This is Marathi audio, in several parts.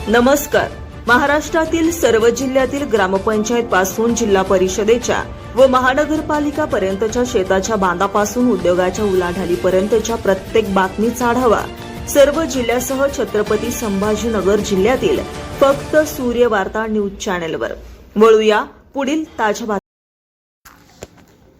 नमस्कार. महाराष्ट्रातील सर्व जिल्ह्यातील ग्रामपंचायत पासून जिल्हा परिषदेच्या व महानगरपालिका पर्यंतच्या शेताच्या बांधापासून उद्योगाच्या उलाढालीपर्यंतच्या प्रत्येक बातमीचा आढावा सर्व जिल्ह्यासह छत्रपती संभाजीनगर जिल्ह्यातील फक्त सूर्य वार्ता न्यूज चॅनेलवर. वळूया पुढील ताज्या बातम्या.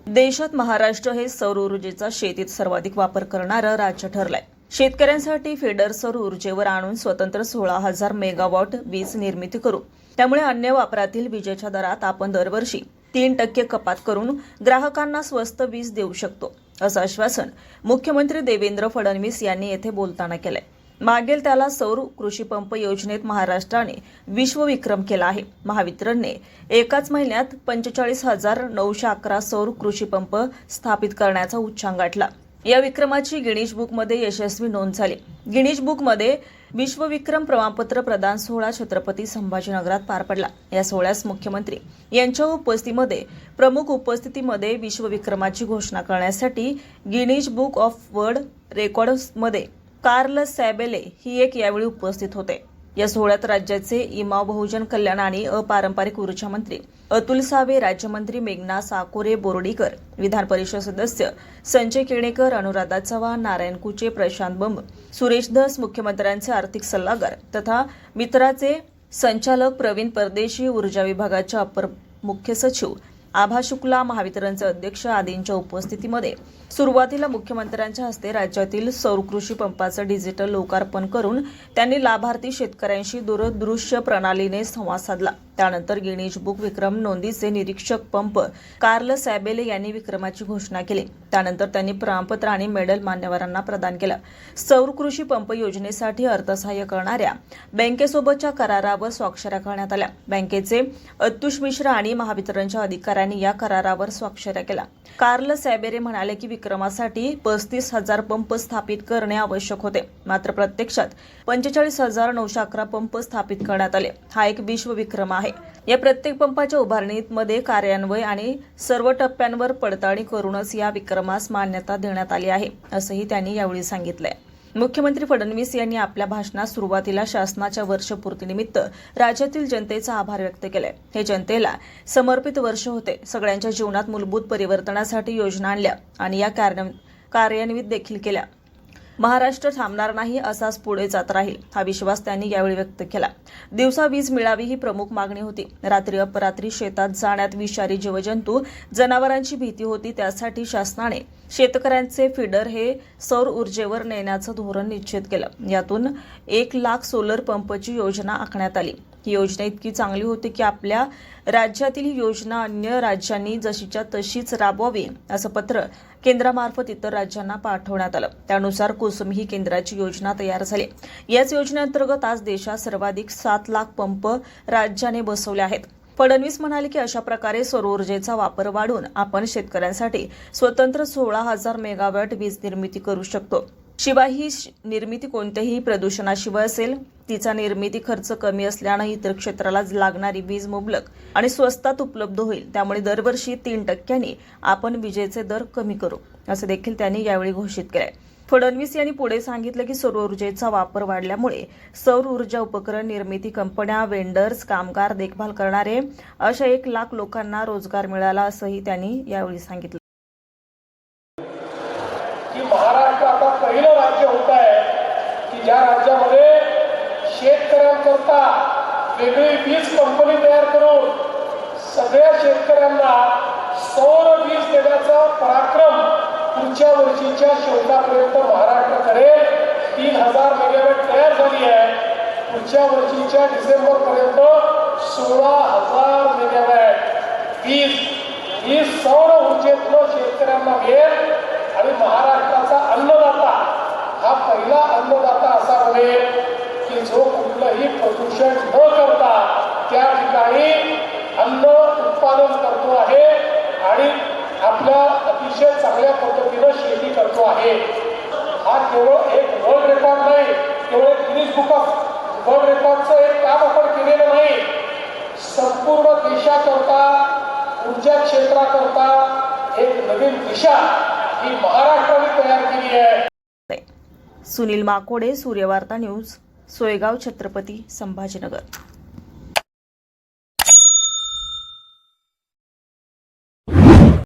देशात महाराष्ट्र हे सौर ऊर्जेचा शेतीत सर्वाधिक वापर करणारं राज्य ठरलंय. शेतकऱ्यांसाठी फीडर सौर ऊर्जेवर आणून स्वतंत्र 16,000 मेगावॉट वीज निर्मिती करू. त्यामुळे अन्य वापरातील विजेच्या दरात आपण दरवर्षी 3% कपात करून ग्राहकांना स्वस्त वीज देऊ शकतो, असं आश्वासन मुख्यमंत्री देवेंद्र फडणवीस यांनी येथे बोलताना केलंय. मागेल त्याला सौर कृषी पंप योजनेत महाराष्ट्राने विश्वविक्रम केला आहे. महावितरणने एकाच महिन्यात 45,911 सौर कृषी पंप स्थापित करण्याचा उच्चांक गाठला. या विक्रमाची गिनीज बुकमध्ये यशस्वी नोंद झाली. गिनीज बुकमध्ये विश्वविक्रम प्रमाणपत्र प्रदान सोहळा छत्रपती संभाजीनगरात पार पडला. या सोहळ्यास मुख्यमंत्री यांच्या उपस्थितीमध्ये प्रमुख उपस्थितीमध्ये विश्वविक्रमाची घोषणा करण्यासाठी गिनीज बुक ऑफ वर्ल्ड रेकॉर्ड्समध्ये कार्ल सॅबेले ही एक यावेळी उपस्थित होते. या सोहळ्यात राज्याचे इमाव बहुजन कल्याण आणि अपारंपरिक ऊर्जा मंत्री अतुल सावे, राज्यमंत्री मेघना साकोरे बोर्डीकर, विधान परिषद सदस्य संजय केणेकर, अनुराधा चव्हाण, नारायण कुचे, प्रशांत बंब, सुरेश धस, मुख्यमंत्र्यांचे आर्थिक सल्लागार तथा मित्राचे संचालक प्रवीण परदेशी, ऊर्जा विभागाच्या अपर मुख्य सचिव आभा शुक्ला, महावितरणचे अध्यक्ष आदींच्या उपस्थितीमध्ये सुरुवातीला मुख्यमंत्र्यांच्या हस्ते राज्यातील सौर कृषी पंपाचं डिजिटल लोकार्पण करून त्यांनी लाभार्थी शेतकऱ्यांशी दूरदृश्य प्रणालीने संवाद साधला. त्यानंतर गिनीज बुक विक्रम नोंदीचे निरीक्षक पंप कार्ल सॅबेले यांनी विक्रमाची घोषणा केली. त्यानंतर त्यांनी प्रमाणपत्र आणि मेडल मान्यवरांना प्रदान केलं. सौर कृषी पंप योजनेसाठी अर्थसहाय्य करणाऱ्या बँकेसोबतच्या करारावर स्वाक्षऱ्या करण्यात आल्या. बँकेचे अतुष मिश्रा आणि महावितरणच्या अधिकाऱ्यांनी या करारावर स्वाक्षऱ्या केल्या. कार्ल सॅबेरे म्हणाले की विक्रमासाठी 35,000 पंप स्थापित करणे आवश्यक होते, मात्र प्रत्यक्षात 45,911 पंप स्थापित करण्यात आले. हा एक विश्वविक्रम आहे. या प्रत्येक पंपाच्या उभारणीमध्ये कार्यान्वयन आणि सर्व टप्प्यांवर पडताळणी करूनच या विक्रमास मान्यता देण्यात आली आहे, असंही त्यांनी यावेळी सांगितलंय. मुख्यमंत्री फडणवीस यांनी आपल्या भाषणात सुरुवातीला शासनाच्या वर्षपूर्तीनिमित्त राज्यातील जनतेचा आभार व्यक्त केलाय. हे जनतेला समर्पित वर्ष होते. सगळ्यांच्या जीवनात मूलभूत परिवर्तनासाठी योजना आणल्या आणि या कार्यान्वित देखील केल्या. महाराष्ट्र थांबणार नाही, असाच पुढे जात राहील, हा विश्वास त्यांनी यावेळी व्यक्त केला. दिवसा वीज मिळावी ही प्रमुख मागणी होती. रात्री अपरात्री शेतात जाण्यात विषारी जीवजंतू, जनावरांची भीती होती. त्यासाठी शासनाने शेतकऱ्यांचे फीडर हे सौर ऊर्जेवर नेण्याचं धोरण निश्चित केलं. यातून 1,00,000 सोलर पंपची योजना आखण्यात आली. ही योजना इतकी चांगली होती की आपल्या राज्यातील ही योजना अन्य राज्यांनी जशीच्या तशीच राबवावी, असं पत्र केंद्रामार्फत इतर राज्यांना पाठवण्यात आलं. त्यानुसार कुसुम ही केंद्राची योजना तयार झाली. याच योजनेअंतर्गत आज देशात सर्वाधिक 7,00,000 पंप राज्याने बसवले आहेत. फडणवीस म्हणाले की अशा प्रकारे सौर ऊर्जेचा वापर वाढवून आपण शेतकऱ्यांसाठी स्वतंत्र 16,000 मेगावॉट वीज निर्मिती करू शकतो. शिवाय ही निर्मिती कोणत्याही प्रदूषणाशिवाय असेल. तिचा निर्मिती खर्च कमी असल्याने इतर क्षेत्राला लागणारी वीज मुबलक आणि स्वस्तात उपलब्ध होईल. त्यामुळे दरवर्षी 3% आपण विजेचे दर कमी करू, असं देखील त्यांनी यावेळी घोषित केलंय. फडणवीस यांनी पुढे सांगितलं की सौर ऊर्जेचा वापर वाढल्यामुळे सौर ऊर्जा उपकरण निर्मिती कंपन्या, वेंडर्स, कामगार, देखभाल करणारे अशा 1,00,000 लोकांना रोजगार मिळाला, असंही त्यांनी यावेळी सांगितलं. महाराष्ट्र आता पहिलं राज्य होत आहे की ज्या राज्यामध्ये शेतकऱ्यांकरता वेगळी वीज कंपनी तयार करून सगळ्या शेतकऱ्यांना सौर वीज देण्याचा पराक्रम पुढच्या वर्षीच्या शेवटापर्यंत महाराष्ट्र करेल. 3,000 मेगावॉट तयार झाली आहे. पुढच्या वर्षीच्या डिसेंबरपर्यंत 16,000 मेगावॉट वीज ही सौर ऊर्जेतून शेतकऱ्यांना मिळेल आणि महाराष्ट्राचा अन्नदाता हा पहिला अन्नदाता असा बनेल की जो कुठलंही प्रदूषण न करता त्या ठिकाणी अन्न उत्पादन करतो आहे आणि आपल्या अतिशय चांगल्या पद्धतीनं शेती करतो आहे. हा केवळ एक वर्ल्ड रेकॉर्ड नाही, केवळ एक गिनीज बुक ऑफ वर्ल्ड रेकॉर्डचं एक काम आपण केलेलं नाही. संपूर्ण देशाकरता, ऊर्जा क्षेत्राकरता एक नवीन दिशा ही महाराष्ट्राने तयार केली आहे. सुनील माकोडे, सूर्यवार्ता न्यूज. सोयगाव, छत्रपती संभाजीनगर.